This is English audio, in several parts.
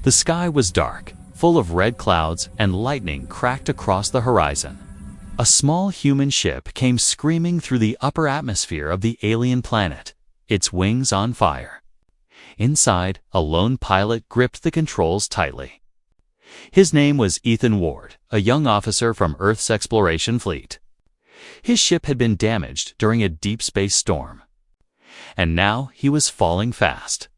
The sky was dark, full of red clouds, and lightning cracked across the horizon. A small human ship came screaming through the upper atmosphere of the alien planet, its wings on fire. Inside, a lone pilot gripped the controls tightly. His name was Ethan Ward, a young officer from Earth's exploration fleet. His ship had been damaged during a deep space storm. And now he was falling fast.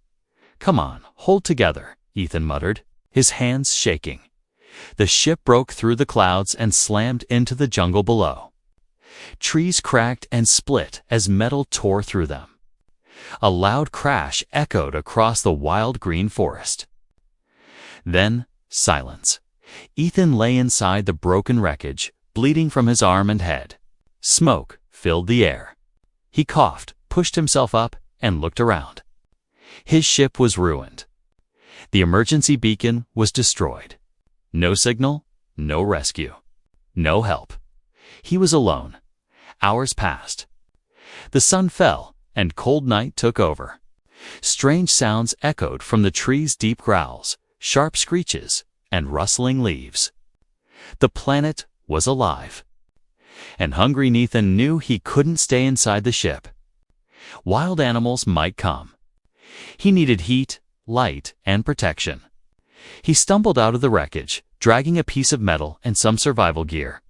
"Come on, hold together," Ethan muttered, his hands shaking. The ship broke through the clouds and slammed into the jungle below. Trees cracked and split as metal tore through them. A loud crash echoed across the wild green forest. Then, silence. Ethan lay inside the broken wreckage, bleeding from his arm and head. Smoke filled the air. He coughed, pushed himself up, and looked around. His ship was ruined. The emergency beacon was destroyed. No signal, no rescue, no help. He was alone. Hours passed. The sun fell, and cold night took over. Strange sounds echoed from the trees' deep growls, sharp screeches, and rustling leaves. The planet was alive. And hungry Ethan knew he couldn't stay inside the ship. Wild animals might come. He needed heat, light, and protection. He stumbled out of the wreckage, dragging a piece of metal and some survival gear.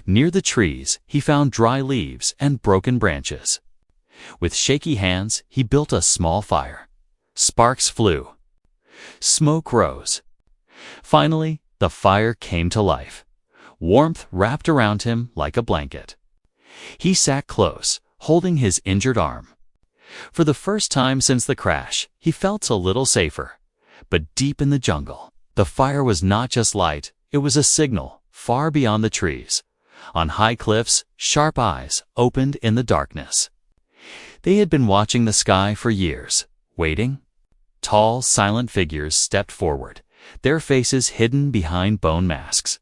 Near the trees, he found dry leaves and broken branches. With shaky hands, he built a small fire. Sparks flew. Smoke rose. Finally, the fire came to life. Warmth wrapped around him like a blanket. He sat close, holding his injured arm. For the first time since the crash, he felt a little safer. But deep in the jungle, the fire was not just light, it was a signal, far beyond the trees. On high cliffs, sharp eyes opened in the darkness. They had been watching the sky for years, waiting. Tall, silent figures stepped forward, their faces hidden behind bone masks.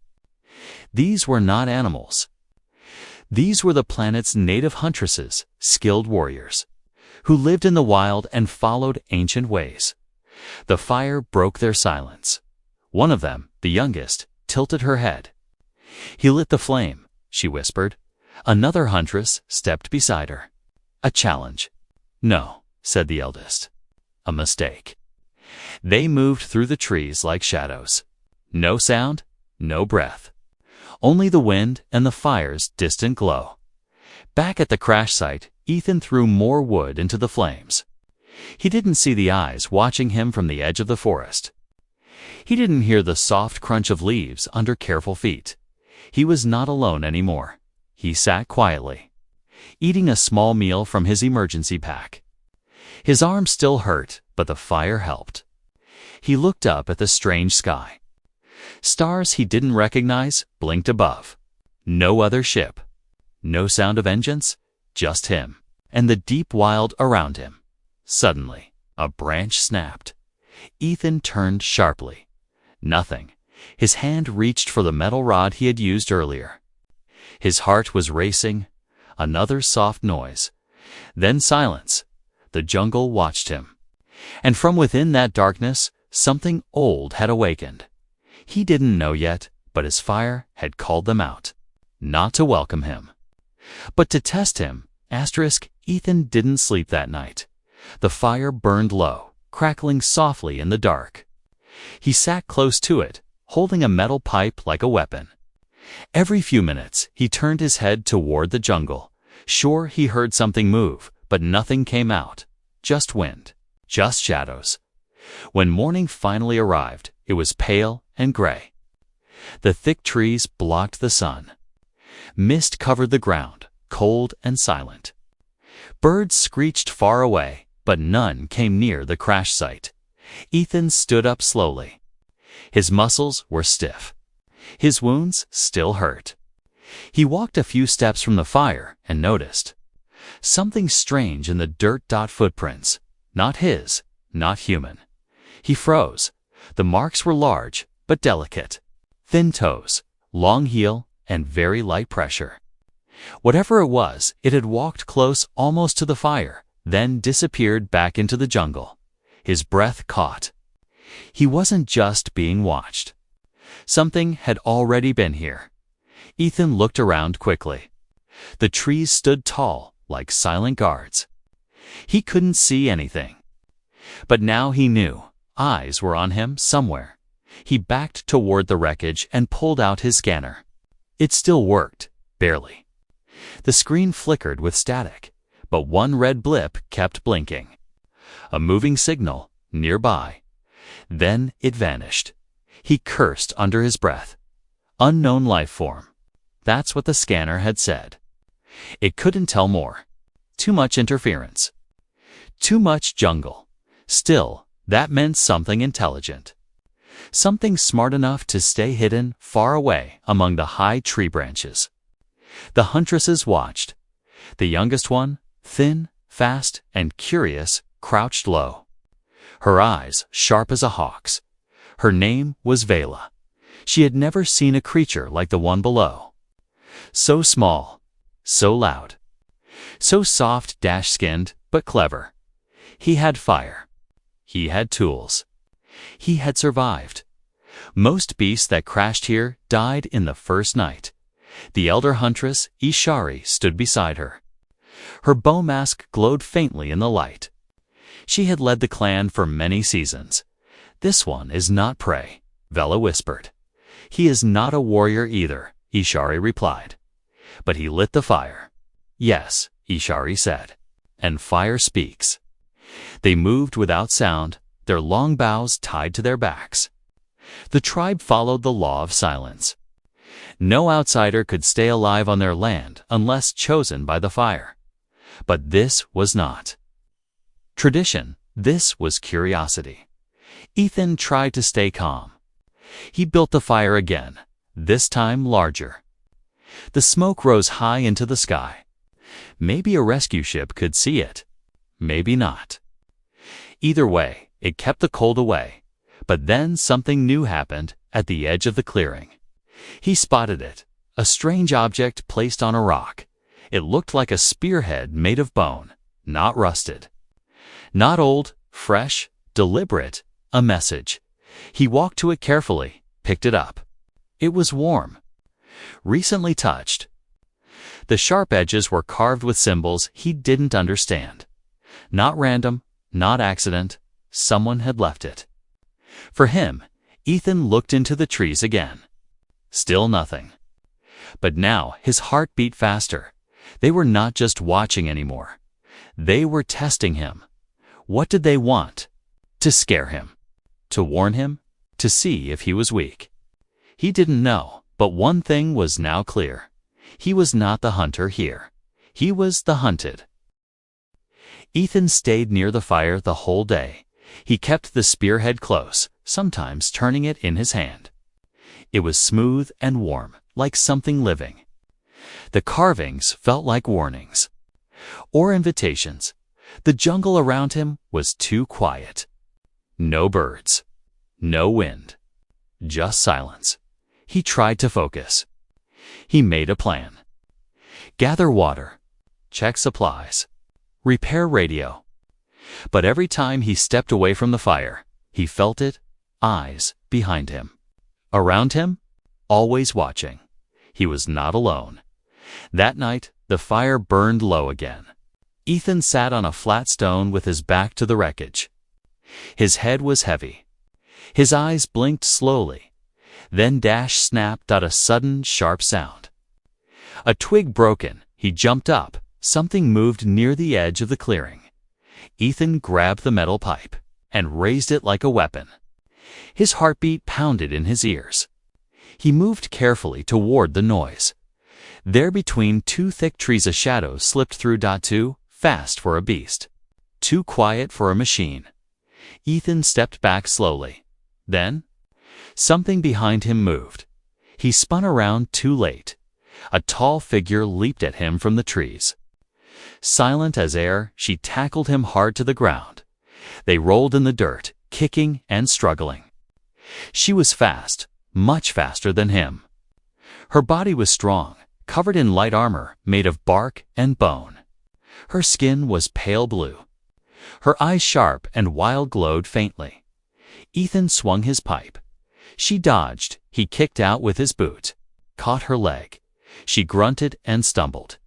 These were not animals. These were the planet's native huntresses, skilled warriors, who lived in the wild and followed ancient ways. The fire broke their silence. One of them, the youngest, tilted her head. "He lit the flame," she whispered. Another huntress stepped beside her. "A challenge." "No," said the eldest. "A mistake." They moved through the trees like shadows. No sound, no breath. Only the wind and the fire's distant glow. Back at the crash site, Ethan threw more wood into the flames. He didn't see the eyes watching him from the edge of the forest. He didn't hear the soft crunch of leaves under careful feet. He was not alone anymore. He sat quietly, eating a small meal from his emergency pack. His arm still hurt, but the fire helped. He looked up at the strange sky. Stars he didn't recognize blinked above. No other ship. No sound of engines, just him, and the deep wild around him. Suddenly, a branch snapped. Ethan turned sharply. Nothing. His hand reached for the metal rod he had used earlier. His heart was racing. Another soft noise. Then silence. The jungle watched him. And from within that darkness, something old had awakened. He didn't know yet, but his fire had called them out. Not to welcome him, but to test him. Ethan didn't sleep that night. The fire burned low, crackling softly in the dark. He sat close to it, holding a metal pipe like a weapon. Every few minutes, he turned his head toward the jungle. Sure, he heard something move, but nothing came out. Just wind, just shadows. When morning finally arrived, it was pale and gray. The thick trees blocked the sun. Mist covered the ground, cold and silent. Birds screeched far away, but none came near the crash site. Ethan stood up slowly. His muscles were stiff. His wounds still hurt. He walked a few steps from the fire and noticed something strange in the dirt footprints. Not his, not human. He froze. The marks were large, but delicate. Thin toes, long heel, and very light pressure. Whatever it was, it had walked close almost to the fire, then disappeared back into the jungle. His breath caught. He wasn't just being watched. Something had already been here. Ethan looked around quickly. The trees stood tall, like silent guards. He couldn't see anything. But now he knew. Eyes were on him somewhere. He backed toward the wreckage and pulled out his scanner. It still worked, barely. The screen flickered with static, but one red blip kept blinking. A moving signal, nearby. Then it vanished. He cursed under his breath. Unknown life form. That's what the scanner had said. It couldn't tell more. Too much interference. Too much jungle. Still, that meant something intelligent. Something smart enough to stay hidden far away among the high tree branches. The Huntresses watched. The youngest one, thin, fast, and curious, crouched low. Her eyes sharp as a hawk's. Her name was Vela. She had never seen a creature like the one below. So small, so loud, so soft, dash-skinned, but clever. He had fire. He had tools. He had survived. Most beasts that crashed here died in the first night. The elder huntress, Ishari, stood beside her. Her bow mask glowed faintly in the light. She had led the clan for many seasons. This one is not prey, Vela whispered. He is not a warrior either, Ishari replied. But he lit the fire. Yes, Ishari said. And fire speaks. They moved without sound, their long bows tied to their backs. The tribe followed the law of silence. No outsider could stay alive on their land unless chosen by the fire. But this was not tradition. This was curiosity. Ethan tried to stay calm. He built the fire again, this time larger. The smoke rose high into the sky. Maybe a rescue ship could see it. Maybe not. Either way, it kept the cold away. But then something new happened at the edge of the clearing. He spotted it, a strange object placed on a rock. It looked like a spearhead made of bone, not rusted. Not old, fresh, deliberate, a message. He walked to it carefully, picked it up. It was warm. Recently touched. The sharp edges were carved with symbols he didn't understand. Not random, not accident. Someone had left it. For him, Ethan looked into the trees again. Still nothing. But now his heart beat faster. They were not just watching anymore. They were testing him. What did they want? To scare him. To warn him. To see if he was weak. He didn't know, but one thing was now clear. He was not the hunter here. He was the hunted. Ethan stayed near the fire the whole day. He kept the spearhead close, sometimes turning it in his hand. It was smooth and warm, like something living. The carvings felt like warnings. Or invitations. The jungle around him was too quiet. No birds. No wind. Just silence. He tried to focus. He made a plan. Gather water. Check supplies. Repair radio. But every time he stepped away from the fire, he felt it, eyes behind him. Around him, always watching. He was not alone. That night, the fire burned low again. Ethan sat on a flat stone with his back to the wreckage. His head was heavy. His eyes blinked slowly. Then Dash snapped out a sudden, sharp sound. A twig broken, he jumped up. Something moved near the edge of the clearing. Ethan grabbed the metal pipe and raised it like a weapon. His heartbeat pounded in his ears. He moved carefully toward the noise. There between two thick trees a shadow slipped through. Too fast for a beast. Too quiet for a machine. Ethan stepped back slowly. Then, something behind him moved. He spun around too late. A tall figure leaped at him from the trees. Silent as air, she tackled him hard to the ground. They rolled in the dirt, kicking and struggling. She was fast, much faster than him. Her body was strong, covered in light armor made of bark and bone. Her skin was pale blue. Her eyes sharp and wild glowed faintly. Ethan swung his pipe. She dodged. He kicked out with his boot. Caught her leg. She grunted and stumbled.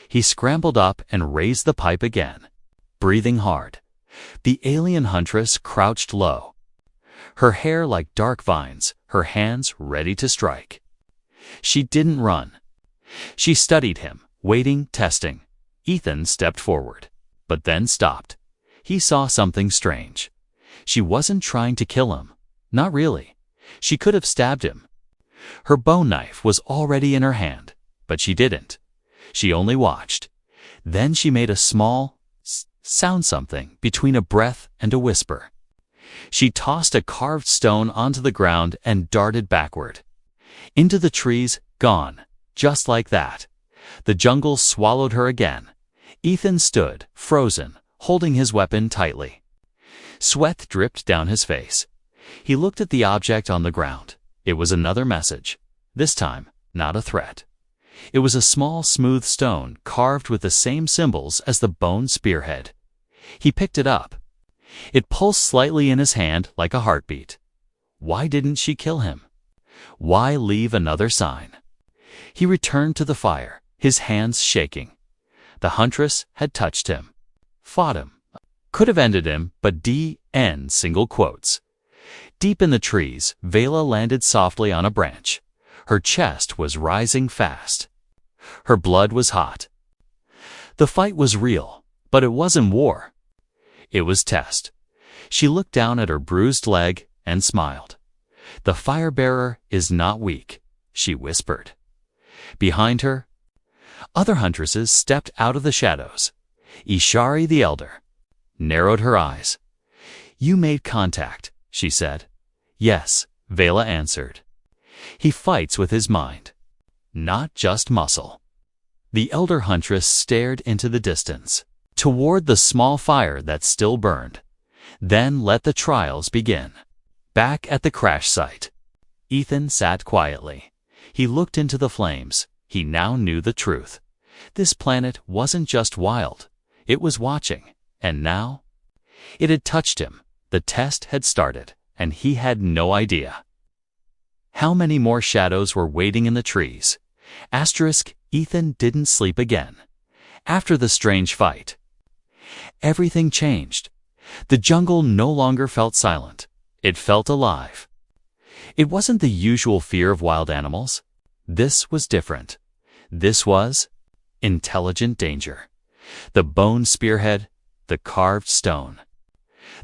He scrambled up and raised the pipe again, breathing hard. The alien huntress crouched low, her hair like dark vines, her hands ready to strike. She didn't run. She studied him, waiting, testing. Ethan stepped forward, but then stopped. He saw something strange. She wasn't trying to kill him. Not really. She could have stabbed him. Her bone knife was already in her hand, but she didn't. She only watched. Then she made a small sound, something between a breath and a whisper. She tossed a carved stone onto the ground and darted backward. Into the trees, gone, just like that. The jungle swallowed her again. Ethan stood, frozen, holding his weapon tightly. Sweat dripped down his face. He looked at the object on the ground. It was another message. This time, not a threat. It was a small, smooth stone carved with the same symbols as the bone spearhead. He picked it up. It pulsed slightly in his hand like a heartbeat. Why didn't she kill him? Why leave another sign? He returned to the fire, his hands shaking. The huntress had touched him. Fought him. Could have ended him, but D.N. single quotes. Deep in the trees, Vela landed softly on a branch. Her chest was rising fast. Her blood was hot. The fight was real, but it wasn't war. It was test. She looked down at her bruised leg and smiled. "The fire-bearer is not weak," she whispered. Behind her, other huntresses stepped out of the shadows. Ishari the elder narrowed her eyes. "You made contact," she said. "Yes," Vela answered. "He fights with his mind, not just muscle." The elder huntress stared into the distance, toward the small fire that still burned. Then let the trials begin. Back at the crash site, Ethan sat quietly. He looked into the flames. He now knew the truth. This planet wasn't just wild. It was watching. And now? It had touched him. The test had started, and he had no idea. How many more shadows were waiting in the trees? Ethan didn't sleep again. After the strange fight, everything changed. The jungle no longer felt silent. It felt alive. It wasn't the usual fear of wild animals. This was different. This was intelligent danger. The bone spearhead, the carved stone,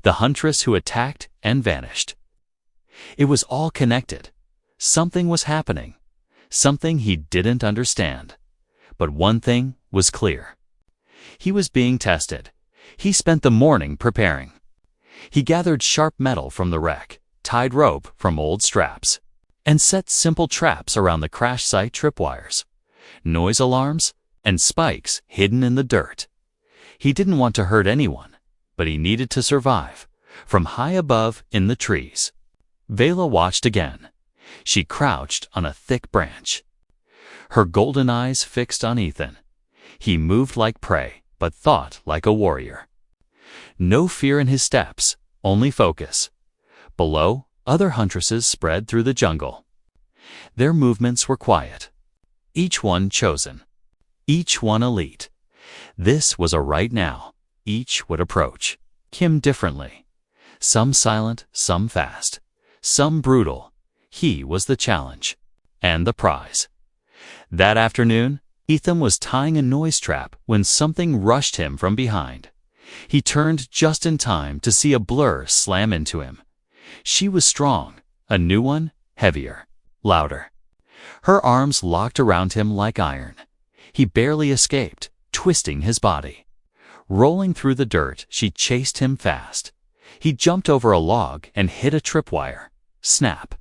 the huntress who attacked and vanished. It was all connected. Something was happening. Something he didn't understand. But one thing was clear. He was being tested. He spent the morning preparing. He gathered sharp metal from the wreck, tied rope from old straps, and set simple traps around the crash site tripwires, noise alarms, and spikes hidden in the dirt. He didn't want to hurt anyone, but he needed to survive. From high above in the trees, Vela watched again. She crouched on a thick branch, her golden eyes fixed on Ethan. He moved like prey, but thought like a warrior. No fear in his steps, only focus. Below, other huntresses spread through the jungle. Their movements were quiet. Each one chosen. Each one elite. This was a right now. Each would approach him differently. Some silent, some fast. Some brutal. He was the challenge. And the prize. That afternoon, Ethan was tying a noise trap when something rushed him from behind. He turned just in time to see a blur slam into him. She was strong, a new one, heavier, louder. Her arms locked around him like iron. He barely escaped, twisting his body. Rolling through the dirt, she chased him fast. He jumped over a log and hit a tripwire. Snap.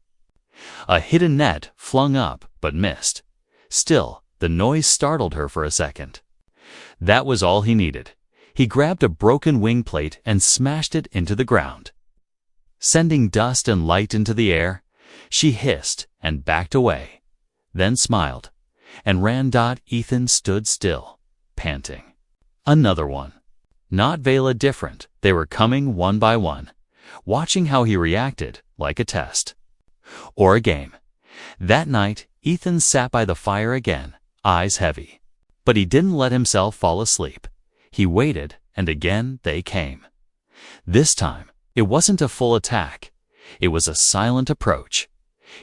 A hidden net flung up, but missed. Still, the noise startled her for a second. That was all he needed. He grabbed a broken wing plate and smashed it into the ground. Sending dust and light into the air, she hissed and backed away, then smiled, and ran. Ethan stood still, panting. Another one. Not Vela different. They were coming one by one. watching how he reacted like a test. Or a game. That night, Ethan sat by the fire again, eyes heavy. But he didn't let himself fall asleep. He waited, and again they came. This time, it wasn't a full attack. It was a silent approach.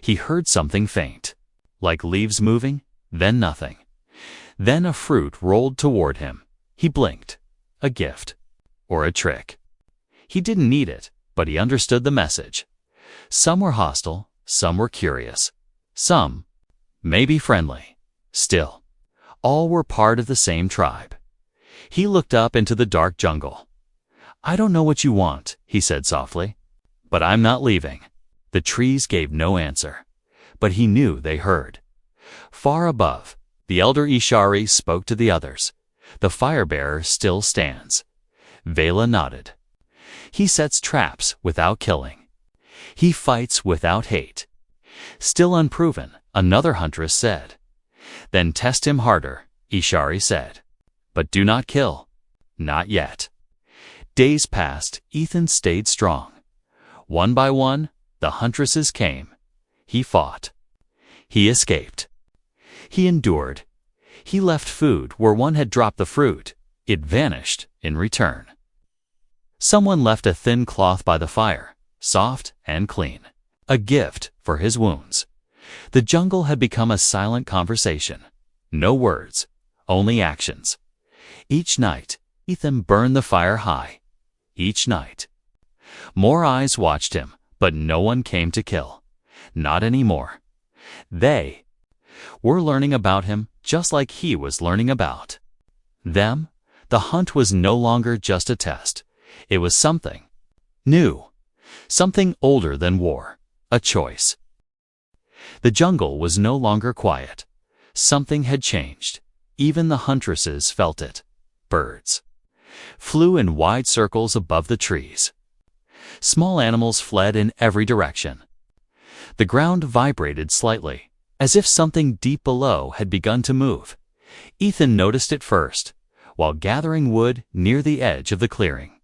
He heard something faint, like leaves moving, then nothing. Then a fruit rolled toward him. He blinked. A gift. Or a trick. He didn't need it, but he understood the message. Some were hostile, some were curious. Some, maybe friendly. Still, all were part of the same tribe. He looked up into the dark jungle. "I don't know what you want," he said softly, "but I'm not leaving." The trees gave no answer, but he knew they heard. Far above, the elder Ishari spoke to the others. "The fire-bearer still stands." Vela nodded. "He sets traps without killing. He fights without hate." "Still unproven," another huntress said. "Then test him harder," Ishari said. "But do not kill. Not yet." Days passed. Ethan stayed strong. One by one, the huntresses came. He fought. He escaped. He endured. He left food where one had dropped the fruit. It vanished in return. Someone left a thin cloth by the fire, soft and clean, a gift for his wounds. The jungle had become a silent conversation. No words, only actions. Each night, Ethan burned the fire high. Each night. More eyes watched him, but no one came to kill. Not anymore. They were learning about him just like he was learning about them. The hunt was no longer just a test. It was something new, something older than war, a choice. The jungle was no longer quiet. Something had changed. Even the huntresses felt it. Birds flew in wide circles above the trees. Small animals fled in every direction. The ground vibrated slightly, as if something deep below had begun to move. Ethan noticed it first, while gathering wood near the edge of the clearing.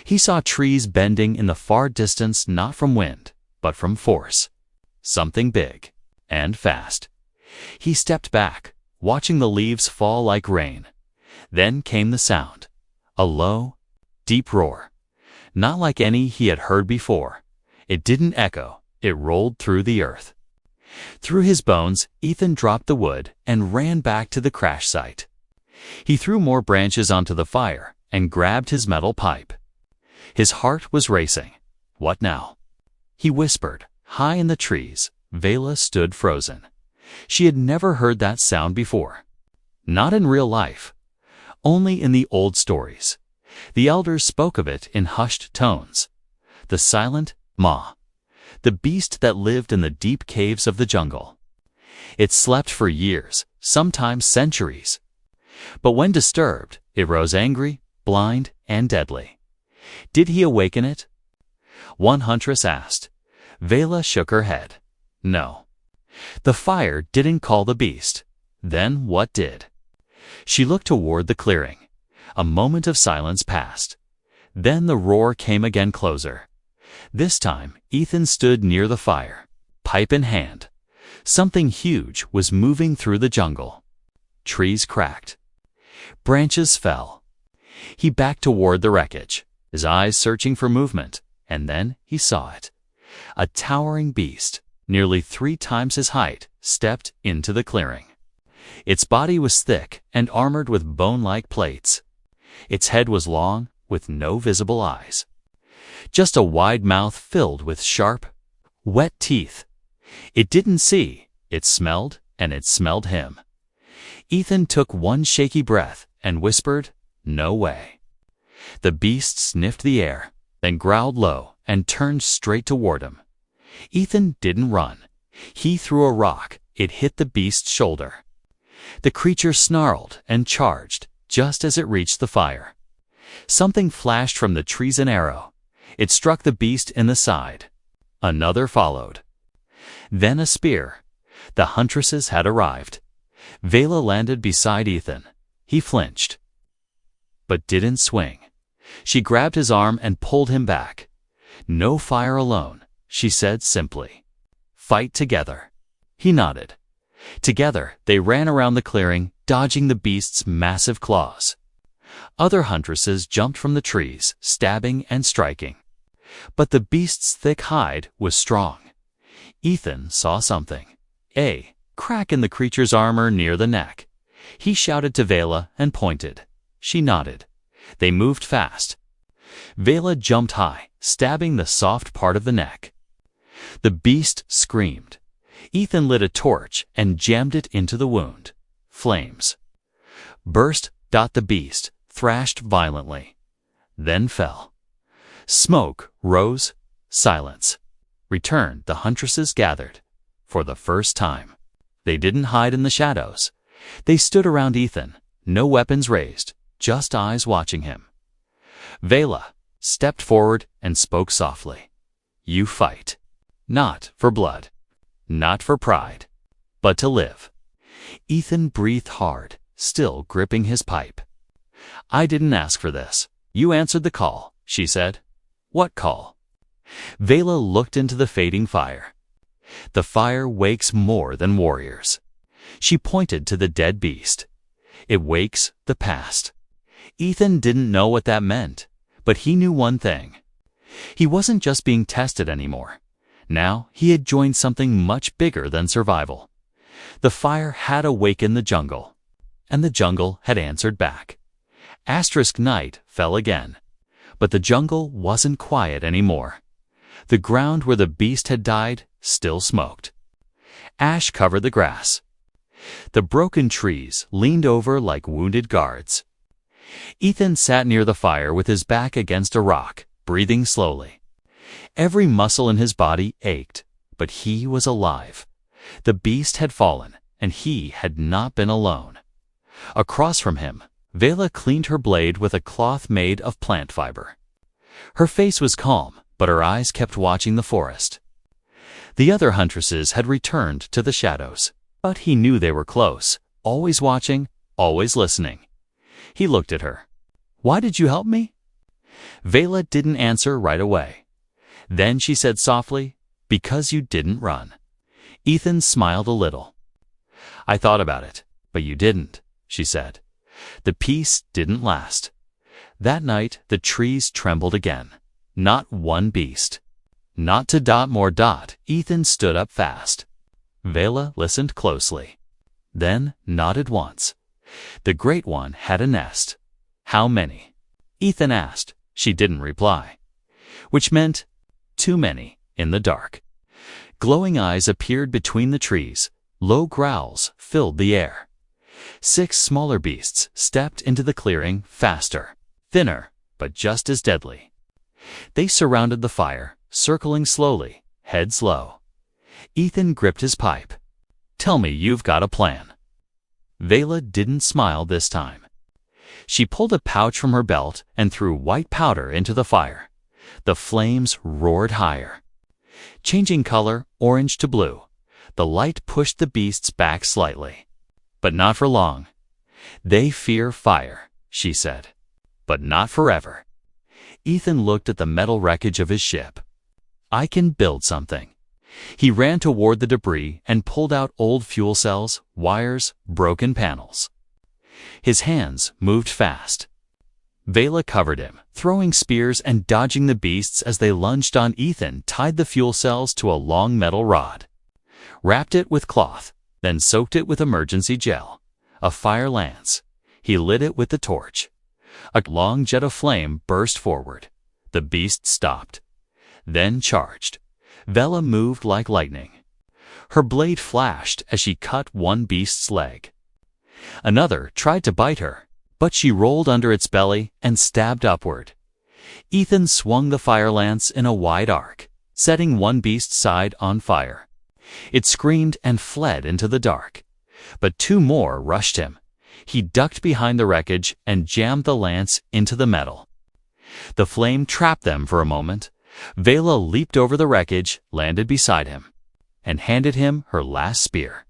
He saw trees bending in the far distance, not from wind, but from force. Something big and fast. He stepped back, watching the leaves fall like rain. Then came the sound. A low, deep roar. Not like any he had heard before. It didn't echo. It rolled through the earth. Through his bones, Ethan dropped the wood and ran back to the crash site. He threw more branches onto the fire and grabbed his metal pipe. His heart was racing. What now? He whispered. High in the trees, Vela stood frozen. She had never heard that sound before. Not in real life. Only in the old stories. The elders spoke of it in hushed tones. The silent Ma. The beast that lived in the deep caves of the jungle. It slept for years, sometimes centuries. But when disturbed, it rose angry, blind, and deadly. Did he awaken it? One huntress asked. Vela shook her head. No. The fire didn't call the beast. Then what did? She looked toward the clearing. A moment of silence passed. Then the roar came again, closer. This time, Ethan stood near the fire, pipe in hand. Something huge was moving through the jungle. Trees cracked. Branches fell. He backed toward the wreckage, his eyes searching for movement, and then he saw it. A towering beast, nearly 3 times his height, stepped into the clearing. Its body was thick and armored with bone-like plates. Its head was long, with no visible eyes. Just a wide mouth filled with sharp, wet teeth. It didn't see, it smelled, and it smelled him. Ethan took one shaky breath and whispered, "No way." The beast sniffed the air, then growled low and turned straight toward him. Ethan didn't run. He threw a rock. It hit the beast's shoulder. The creature snarled and charged just as it reached the fire. Something flashed from the trees, an arrow. It struck the beast in the side. Another followed. Then a spear. The huntresses had arrived. Vela landed beside Ethan. He flinched, but didn't swing. She grabbed his arm and pulled him back. "No fire alone," she said simply. "Fight together." He nodded. Together, they ran around the clearing, dodging the beast's massive claws. Other huntresses jumped from the trees, stabbing and striking. But the beast's thick hide was strong. Ethan saw something. A crack in the creature's armor near the neck. He shouted to Vela and pointed. She nodded. They moved fast. Vela jumped high, stabbing the soft part of the neck. The beast screamed. Ethan lit a torch and jammed it into the wound. Flames burst. The beast thrashed violently, then fell. Smoke rose. Silence returned. The huntresses gathered. For the first time, they didn't hide in the shadows. They stood around Ethan, no weapons raised, just eyes watching him. Vela stepped forward and spoke softly. "You fight. Not for blood, not for pride, but to live." Ethan breathed hard, still gripping his pipe. "I didn't ask for this. You answered the call," she said. "What call?" Vela looked into the fading fire. "The fire wakes more than warriors." She pointed to the dead beast. "It wakes the past." Ethan didn't know what that meant, but he knew one thing. He wasn't just being tested anymore. Now he had joined something much bigger than survival. The fire had awakened the jungle, and the jungle had answered back. Night fell again, but the jungle wasn't quiet anymore. The ground where the beast had died still smoked. Ash covered the grass. The broken trees leaned over like wounded guards. Ethan sat near the fire with his back against a rock, breathing slowly. Every muscle in his body ached, but he was alive. The beast had fallen, and he had not been alone. Across from him, Vela cleaned her blade with a cloth made of plant fiber. Her face was calm, but her eyes kept watching the forest. The other huntresses had returned to the shadows, but he knew they were close, always watching, always listening. He looked at her. "Why did you help me?" Vela didn't answer right away. Then she said softly, "Because you didn't run." Ethan smiled a little. "I thought about it, but you didn't," she said. The peace didn't last. That night, the trees trembled again. Not one beast. Not to more. Ethan stood up fast. Vela listened closely, then nodded once. The Great One had a nest. "How many?" Ethan asked. She didn't reply, which meant too many in the dark. Glowing eyes appeared between the trees. Low growls filled the air. 6 smaller beasts stepped into the clearing faster, thinner, but just as deadly. They surrounded the fire, circling slowly, heads low. Ethan gripped his pipe. "Tell me you've got a plan." Vela didn't smile this time. She pulled a pouch from her belt and threw white powder into the fire. The flames roared higher, changing color, orange to blue. The light pushed the beasts back slightly. "But not for long. They fear fire," she said. "But not forever." Ethan looked at the metal wreckage of his ship. "I can build something." He ran toward the debris and pulled out old fuel cells, wires, broken panels. His hands moved fast. Vela covered him, throwing spears and dodging the beasts as they lunged on. Ethan tied the fuel cells to a long metal rod, wrapped it with cloth, then soaked it with emergency gel. A fire lance. He lit it with the torch. A long jet of flame burst forward. The beast stopped, then charged. Vela moved like lightning. Her blade flashed as she cut one beast's leg. Another tried to bite her, but she rolled under its belly and stabbed upward. Ethan swung the fire lance in a wide arc, setting one beast's side on fire. It screamed and fled into the dark. But 2 more rushed him. He ducked behind the wreckage and jammed the lance into the metal. The flame trapped them for a moment. Vela leaped over the wreckage, landed beside him, and handed him her last spear.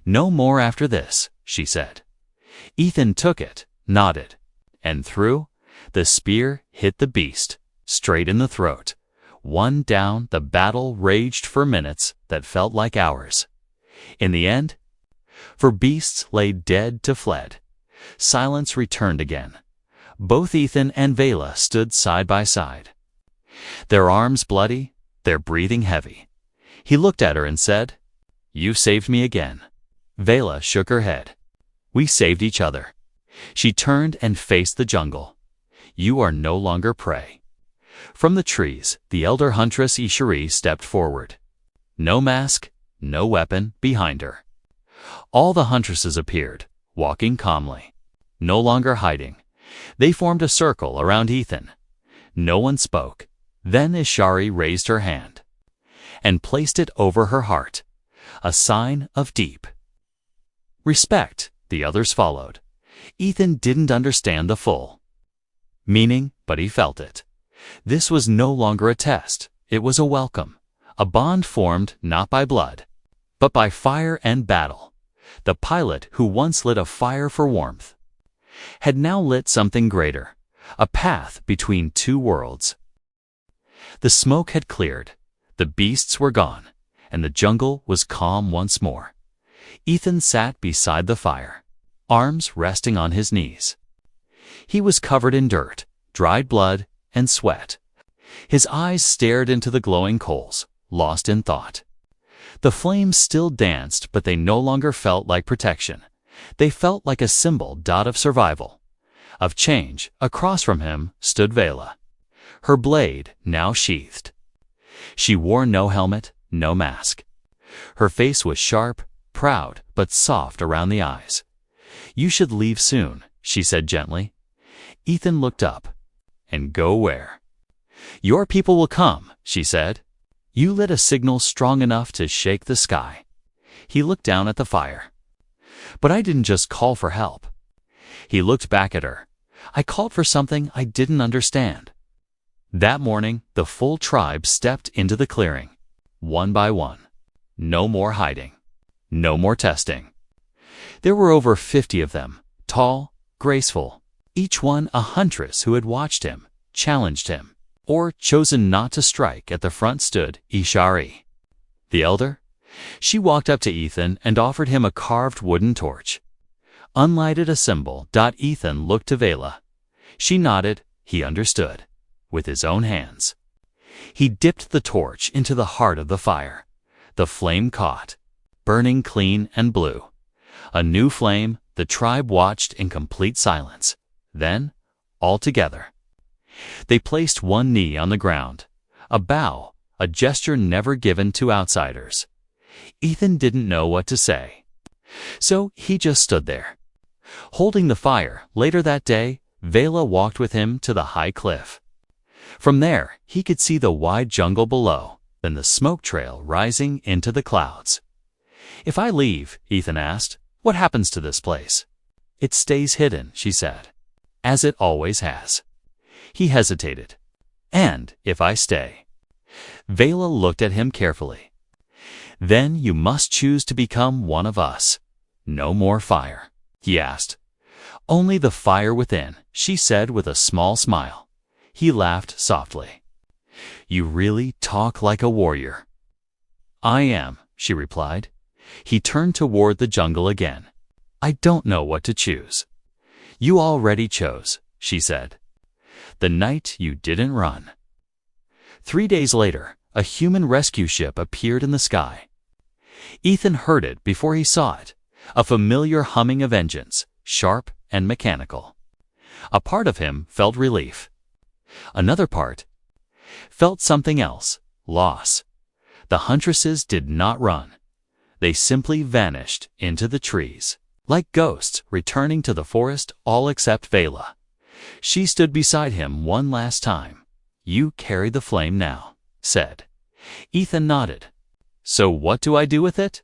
"No more after this," she said. Ethan took it, nodded, and threw. The spear hit the beast, straight in the throat. One down, the battle raged for minutes that felt like hours. In the end, for beasts lay dead to fled, silence returned again. Both Ethan and Vela stood side by side, their arms bloody, their breathing heavy. He looked at her and said, "You saved me again." Vela shook her head. "We saved each other." She turned and faced the jungle. "You are no longer prey." From the trees, the elder huntress Ishari stepped forward. No mask, no weapon behind her. All the huntresses appeared, walking calmly, no longer hiding. They formed a circle around Ethan. No one spoke. Then Ishari raised her hand and placed it over her heart, a sign of deep respect. The others followed. Ethan didn't understand the full meaning, but he felt it. This was no longer a test. It was a welcome, a bond formed not by blood, but by fire and battle. The pilot who once lit a fire for warmth had now lit something greater, a path between two worlds. The smoke had cleared, the beasts were gone, and the jungle was calm once more. Ethan sat beside the fire, arms resting on his knees. He was covered in dirt, dried blood, and sweat. His eyes stared into the glowing coals, lost in thought. The flames still danced, but they no longer felt like protection. They felt like a symbol of survival, of change. Across from him stood Vela, her blade now sheathed. She wore no helmet, no mask. Her face was sharp, proud, but soft around the eyes. "You should leave soon," she said gently. Ethan looked up. "And go where?" "Your people will come," she said. "You lit a signal strong enough to shake the sky." He looked down at the fire. "But I didn't just call for help." He looked back at her. "I called for something I didn't understand." That morning, the full tribe stepped into the clearing, one by one. No more hiding. No more testing. There were over 50 of them, tall, graceful, each one a huntress who had watched him, challenged him, or chosen not to strike. At the front stood Ishari, the elder. She walked up to Ethan and offered him a carved wooden torch. Unlighted, a symbol. Ethan looked to Vela. She nodded. He understood. With his own hands, he dipped the torch into the heart of the fire. The flame caught, burning clean and blue. A new flame. The tribe watched in complete silence. Then, all together, they placed one knee on the ground, a bow, a gesture never given to outsiders. Ethan didn't know what to say, so he just stood there, holding the fire. Later that day, Vela walked with him to the high cliff. From there, he could see the wide jungle below, then the smoke trail rising into the clouds. "If I leave," Ethan asked, "what happens to this place?" "It stays hidden," she said, "as it always has." He hesitated. "And if I stay?" Vela looked at him carefully. "Then you must choose to become one of us." "No more fire?" he asked. "Only the fire within," she said with a small smile. He laughed softly. "You really talk like a warrior." "I am," she replied. He turned toward the jungle again. "I don't know what to choose." "You already chose," she said. "The night you didn't run." 3 days later, a human rescue ship appeared in the sky. Ethan heard it before he saw it, a familiar humming of engines, sharp and mechanical. A part of him felt relief. Another part felt something else, loss. The huntresses did not run. They simply vanished into the trees, like ghosts returning to the forest, all except Vela. She stood beside him one last time. "You carry the flame now," said. Ethan nodded. "So what do I do with it?"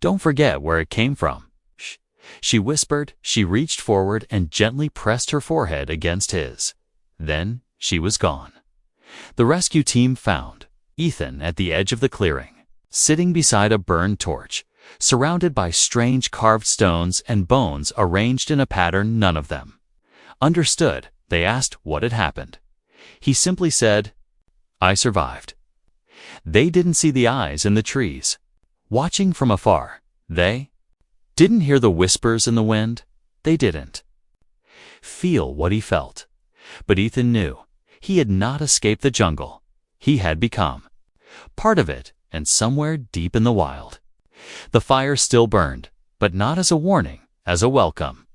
"Don't forget where it came from," she whispered. She reached forward and gently pressed her forehead against his. Then she was gone. The rescue team found Ethan at the edge of the clearing, sitting beside a burned torch, surrounded by strange carved stones and bones arranged in a pattern none of them understood. They asked what had happened. He simply said, I survived. They didn't see the eyes in the trees. Watching from afar, they didn't hear the whispers in the wind. They didn't feel what he felt. But Ethan knew he had not escaped the jungle. He had become part of it, and somewhere deep in the wild. The fire still burned, but not as a warning, as a welcome.